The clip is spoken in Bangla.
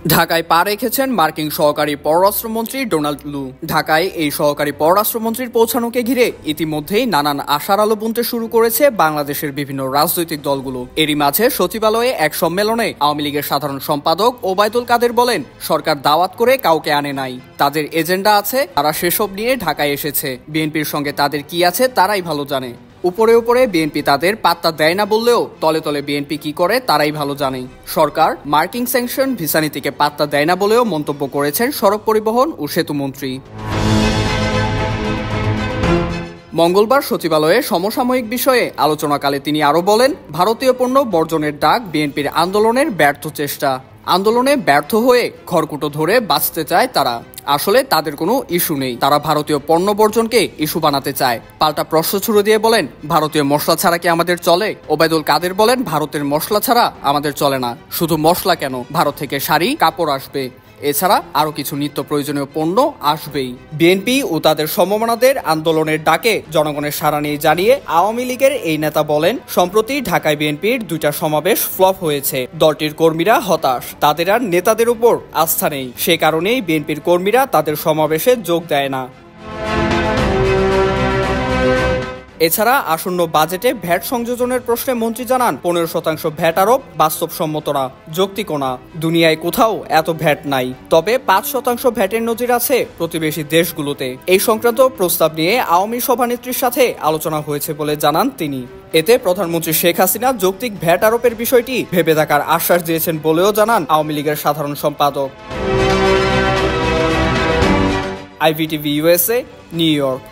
ঢাকায় পা রেখেছেন মার্কিন সহকারী পররাষ্ট্রমন্ত্রী ডোনাল্ড লু। ঢাকায় এই সহকারী পররাষ্ট্রমন্ত্রীর পৌঁছানোকে ঘিরে ইতিমধ্যেই নানান আশার আলো বুনতে শুরু করেছে বাংলাদেশের বিভিন্ন রাজনৈতিক দলগুলো। এরই মাঝে সচিবালয়ে এক সম্মেলনে আওয়ামী লীগের সাধারণ সম্পাদক ওবায়দুল কাদের বলেন, সরকার দাওয়াত করে কাউকে আনে নাই, তাদের এজেন্ডা আছে, তারা সেসব নিয়ে ঢাকায় এসেছে। বিএনপির সঙ্গে তাদের কি আছে তারাই ভালো জানে। উপরে উপরে বিএনপি তাদের পাত্তা দেয় না বললেও তলে তলে বিএনপি কি করে তারাই ভালো জানে। সরকার মার্কিন স্যাংশন ভিসা নীতিকে পাত্তা দেয় না বলেও মন্তব্য করেছেন সড়ক পরিবহন ও সেতু মন্ত্রী। মঙ্গলবার সচিবালয়ে সমসাময়িক বিষয়ে আলোচনাকালে তিনি আরও বলেন, ভারতীয় পণ্য বর্জনের ডাক বিএনপির আন্দোলনের ব্যর্থ চেষ্টা। আন্দোলনে ব্যর্থ হয়ে খড়কুটো ধরে বাঁচতে চায় তারা। আসলে তাদের কোনো ইস্যু নেই, তারা ভারতীয় পণ্য বর্জনকে ইস্যু বানাতে চায়। পাল্টা প্রশ্ন ছুড়ে দিয়ে বলেন, ভারতীয় মশলা ছাড়া কি আমাদের চলে? ওবায়দুল কাদের বলেন, ভারতের মশলা ছাড়া আমাদের চলে না। শুধু মশলা কেন, ভারত থেকে শাড়ি কাপড় আসবে, এছাড়া আরো কিছু নিত্য প্রয়োজনীয় পণ্য আসবেই। বিএনপি ও তাদের সমমনাদের আন্দোলনের ডাকে জনগণের সাড়া নিয়ে জানিয়ে আওয়ামী লীগের এই নেতা বলেন, সম্প্রতি ঢাকায় বিএনপির 2টা সমাবেশ ফ্লপ হয়েছে। দলটির কর্মীরা হতাশ, তাদের আর নেতাদের উপর আস্থা নেই। সে কারণেই বিএনপির কর্মীরা তাদের সমাবেশে যোগ দেয় না। এছাড়া আসন্ন বাজেটে ভ্যাট সংযোজনের প্রশ্নে মন্ত্রী জানান, 15% ভ্যাট আরোপ বাস্তবসম্মত না, যৌক্তিক না। দুনিয়ায় কোথাও এত ভ্যাট নাই, তবে 5% ভ্যাটের নজির আছে প্রতিবেশী দেশগুলোতে। এই সংক্রান্ত প্রস্তাব নিয়ে আওয়ামী সভানেত্রীর সাথে আলোচনা হয়েছে বলে জানান তিনি। এতে প্রধানমন্ত্রী শেখ হাসিনা যৌক্তিক ভ্যাট আরোপের বিষয়টি ভেবে দেখার আশ্বাস দিয়েছেন বলেও জানান আওয়ামী লীগের সাধারণ সম্পাদক। IVTV USA, new York.